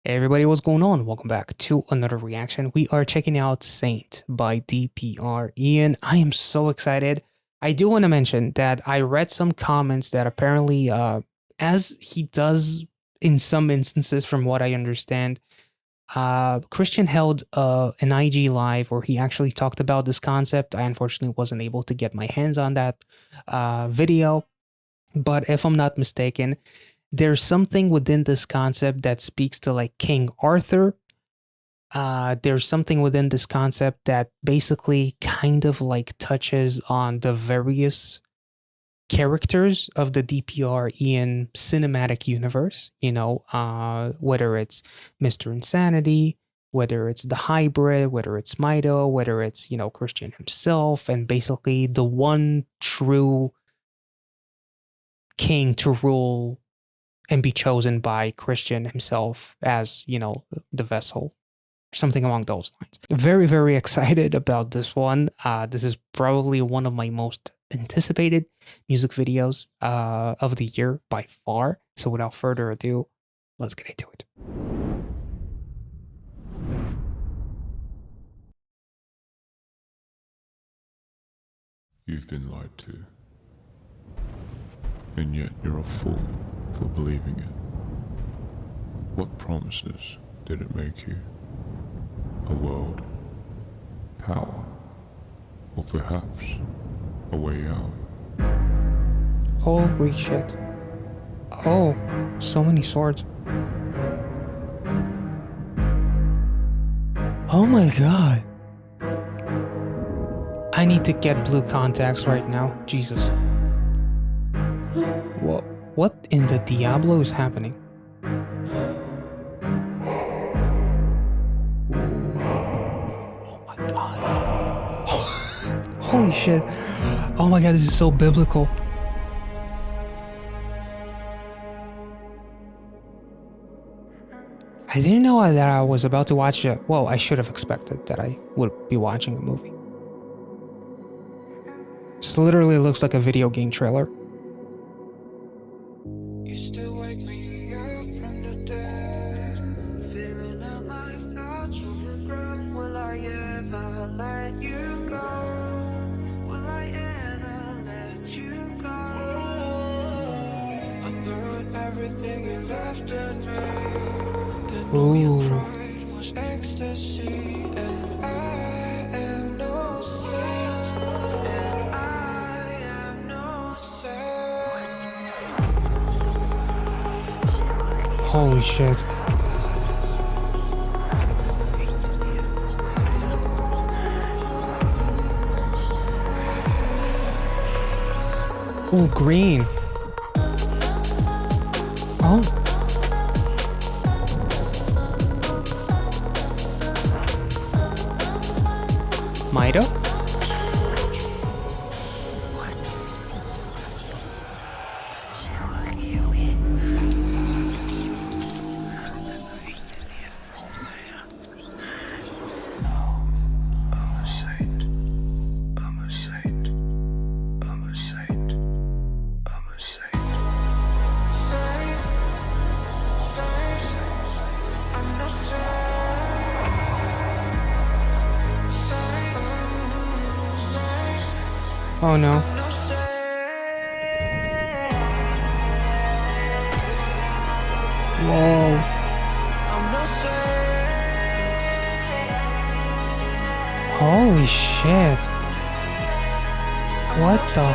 Hey everybody, what's going on? Welcome back to another reaction. We are checking out Saint by DPR. Ian, I am so excited. I do want to mention that I read some comments that apparently, as he does in some instances, from what I understand, Christian held an IG live where he actually talked about this concept. I unfortunately wasn't able to get my hands on that video, but if I'm not mistaken, there's something within this concept that speaks to like King Arthur. There's something within this concept that basically kind of like touches on the various characters of the DPR Ian cinematic universe, whether it's Mr. Insanity, whether it's the hybrid, whether it's Mido, whether it's, Christian himself, and basically the one true king to rule and be chosen by Christian himself as, the vessel, something along those lines. Very, very excited about this one. This is probably one of my most anticipated music videos of the year by far. So without further ado, let's get into it. You've been lied to, and yet you're a fool for believing it. What promises did it make you? A world, power, or perhaps a way out? Holy shit. Oh, so many swords. Oh my god. I need to get blue contacts right now. Jesus. What in the Diablo is happening? Oh my god. Holy shit. Oh my god, this is so biblical. I didn't know that I was about to watch it. Well, I should have expected that I would be watching a movie. This literally looks like a video game trailer. Everything you left in me, then Ooh. your pride was ecstasy, and I am no saint, and I am no saint. Holy shit. Ooh, green. Oh. Mido? Oh no. Whoa. Holy shit. What the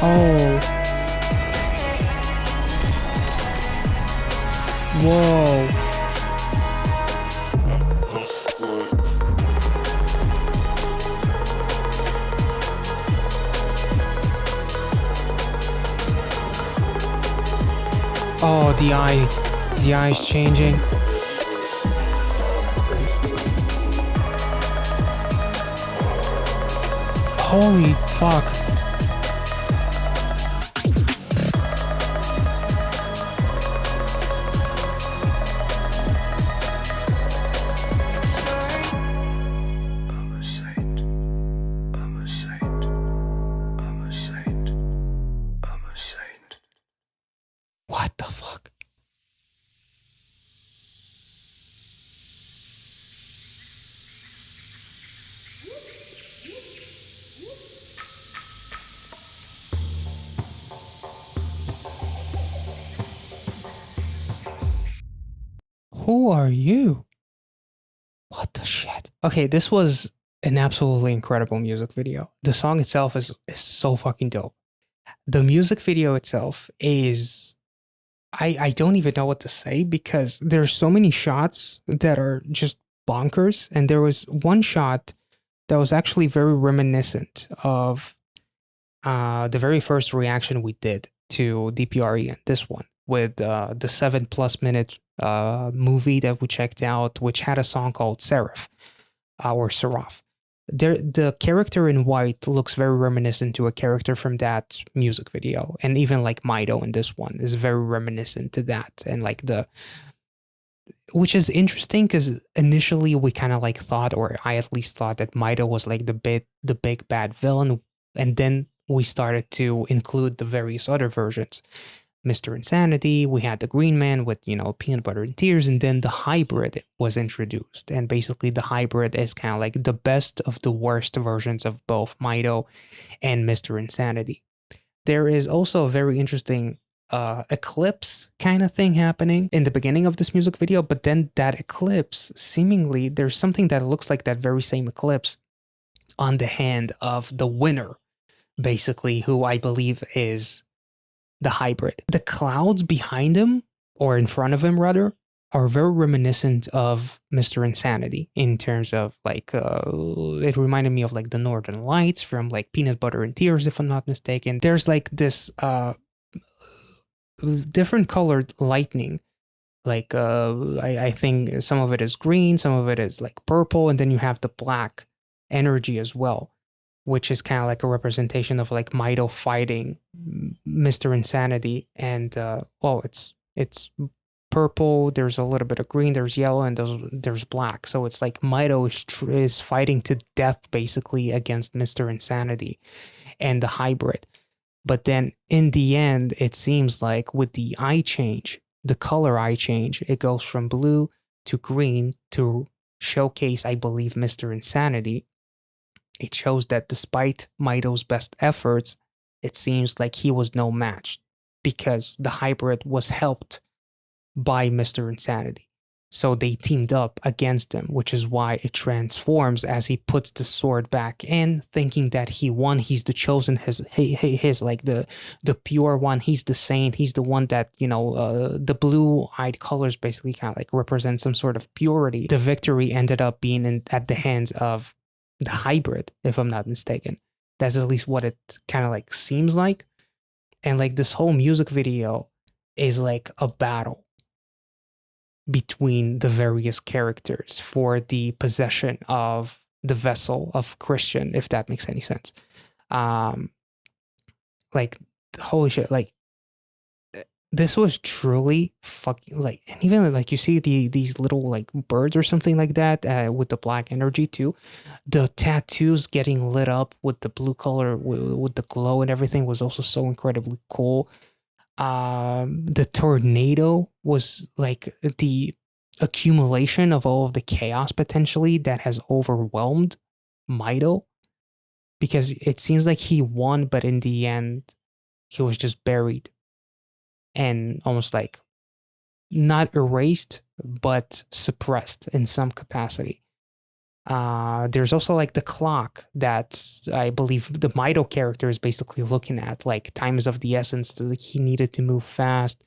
Oh. Whoa. Oh, the eye's changing. Holy fuck. Who are you? What the shit? Okay, this was an absolutely incredible music video. The song itself is so fucking dope. The music video itself is I don't even know what to say because there's so many shots that are just bonkers. And there was one shot that was actually very reminiscent of the very first reaction we did to DPRE and this one with the 7+ minute movie that we checked out, which had a song called Seraph or Seraph. The character in white looks very reminiscent to a character from that music video, and even like Mido in this one is very reminiscent to that, and like which is interesting because initially we kind of like thought, or I at least thought, that Mido was like the big bad villain, and then we started to include the various other versions. Mr. Insanity, we had the Green Man with, peanut butter and tears, and then the hybrid was introduced. And basically, the hybrid is kind of like the best of the worst versions of both Mido and Mr. Insanity. There is also a very interesting eclipse kind of thing happening in the beginning of this music video, but then that eclipse, seemingly, there's something that looks like that very same eclipse on the hand of the winner, basically, who I believe is the hybrid. The clouds behind him, or in front of him rather, are very reminiscent of Mr. Insanity in terms of like, it reminded me of like the Northern Lights from like Peanut Butter and Tears, if I'm not mistaken. There's like this different colored lightning. Like, I think some of it is green, some of it is like purple, and then you have the black energy as well, which is kind of like a representation of like Mido fighting Mr. Insanity. And it's purple. There's a little bit of green. There's yellow, and there's black. So it's like Mido is fighting to death basically against Mr. Insanity and the hybrid. But then in the end, it seems like with the eye change, the color eye change, it goes from blue to green to showcase, I believe, Mr. Insanity. It shows that despite Mido's best efforts, it seems like he was no match because the hybrid was helped by Mr. Insanity. So they teamed up against him, which is why it transforms as he puts the sword back in, thinking that he won. He's the chosen, his like the pure one. He's the saint. He's the one that, the blue-eyed colors basically kind of like represent some sort of purity. The victory ended up being at the hands of the hybrid, if I'm not mistaken. That's at least what it kind of like seems like. And like this whole music video is like a battle between the various characters for the possession of the vessel of Christian, if that makes any sense. Like, holy shit, like this was truly fucking like, and even like you see these little like birds or something like that with the black energy too. The tattoos getting lit up with the blue color with the glow and everything was also so incredibly cool. The tornado was like the accumulation of all of the chaos potentially that has overwhelmed Mido, because it seems like he won, but in the end he was just buried and almost like not erased, but suppressed in some capacity. There's also like the clock that I believe the Mido character is basically looking at, like time is of the essence. Like he needed to move fast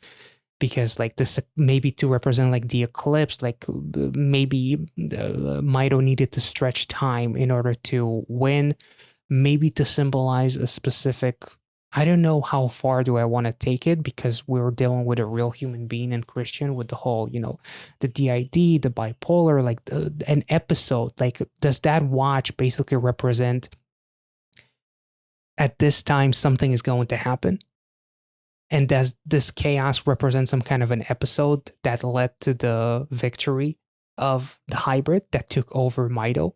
because like this maybe to represent like the eclipse, like maybe Mido needed to stretch time in order to win, maybe to symbolize a specific, I don't know how far do I want to take it, because we were dealing with a real human being and Christian with the whole, the DID, the bipolar, like an episode. Like, does that watch basically represent at this time something is going to happen? And does this chaos represent some kind of an episode that led to the victory of the hybrid that took over Mido?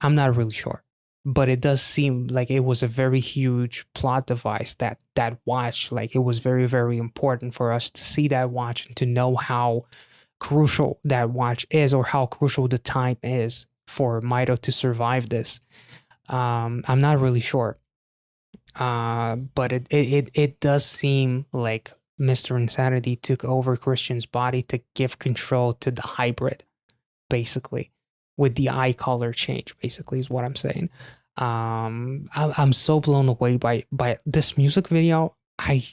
I'm not really sure. But it does seem like it was a very huge plot device, that watch. Like, it was very, very important for us to see that watch and to know how crucial that watch is, or how crucial the time is for Mido to survive this. I'm not really sure. But it does seem like Mr. Insanity took over Christian's body to give control to the hybrid, basically, with the eye color change, basically, is what I'm saying. I'm so blown away by this music video. I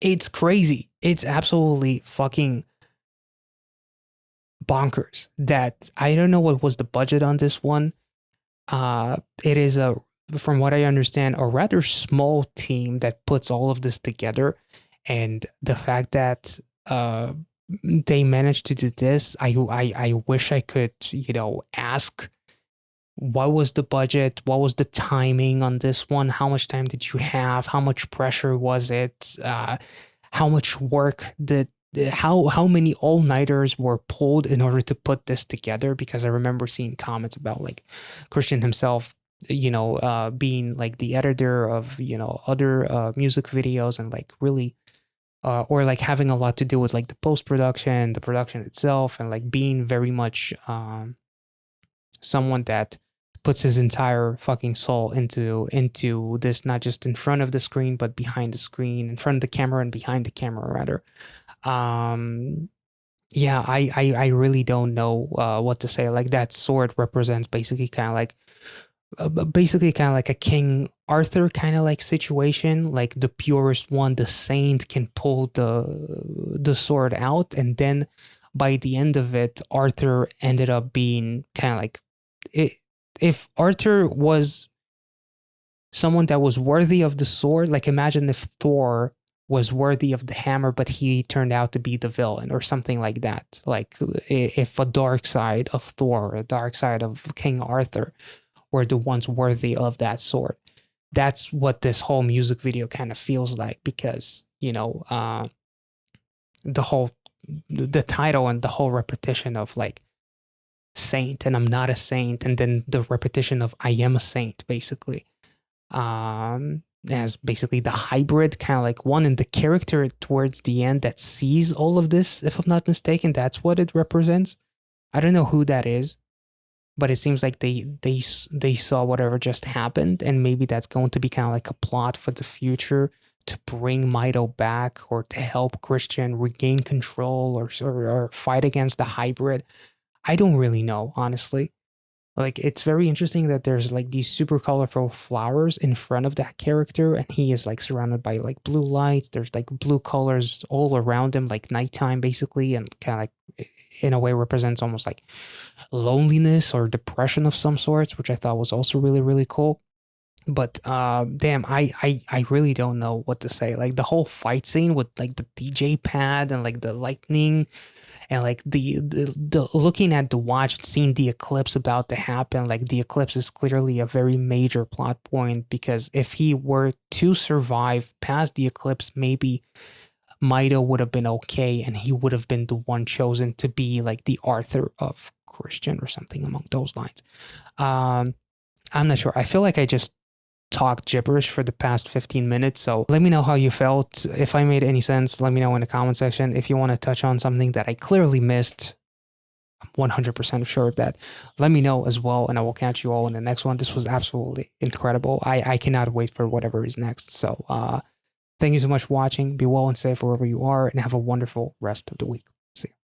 it's crazy. It's absolutely fucking bonkers that I don't know what was the budget on this one. It is from what I understand, a rather small team that puts all of this together, and the fact that they managed to do this, I wish I could, ask what was the budget, what was the timing on this one, how much time did you have, how much pressure was it, how much work did how many all-nighters were pulled in order to put this together, because I remember seeing comments about like Christian himself, being like the editor of other music videos, and like really or like having a lot to do with like the post-production, the production itself, and like being very much someone that puts his entire fucking soul into this, not just in front of the screen but behind the screen, in front of the camera and behind the camera rather. Yeah, I really don't know what to say. Like that sword represents basically kind of like a King Arthur kind of like situation. Like the purest one, the saint, can pull the sword out, and then by the end of it, Arthur ended up being kind of like it. If Arthur was someone that was worthy of the sword, like imagine if Thor was worthy of the hammer, but he turned out to be the villain or something like that. Like if a dark side of Thor, a dark side of King Arthur were the ones worthy of that sword. That's what this whole music video kind of feels like, because, the title and the whole repetition of like saint and I'm not a saint, and then the repetition of I am a saint, basically. As basically the hybrid kind of like one, and the character towards the end that sees all of this, if I'm not mistaken, that's what it represents. I don't know who that is, but it seems like they saw whatever just happened, and maybe that's going to be kind of like a plot for the future to bring Mito back, or to help Christian regain control, or fight against the hybrid. I don't really know, honestly. Like, it's very interesting that there's like these super colorful flowers in front of that character, and he is like surrounded by like blue lights. There's like blue colors all around him, like nighttime basically, and kind of like in a way represents almost like loneliness or depression of some sorts, which I thought was also really, really cool. But damn, I really don't know what to say. Like the whole fight scene with like the DJ pad and like the lightning, and like the looking at the watch and seeing the eclipse about to happen. Like the eclipse is clearly a very major plot point, because if he were to survive past the eclipse, maybe Mito would have been okay, and he would have been the one chosen to be like the Arthur of Christian or something along those lines. I'm not sure. I feel like I just talked gibberish for the past 15 minutes. So let me know how you felt. If I made any sense, let me know in the comment section. If you want to touch on something that I clearly missed, I'm 100% sure of that. Let me know as well, and I will catch you all in the next one. This was absolutely incredible. I cannot wait for whatever is next. So thank you so much for watching. Be well and safe wherever you are, and have a wonderful rest of the week. See you.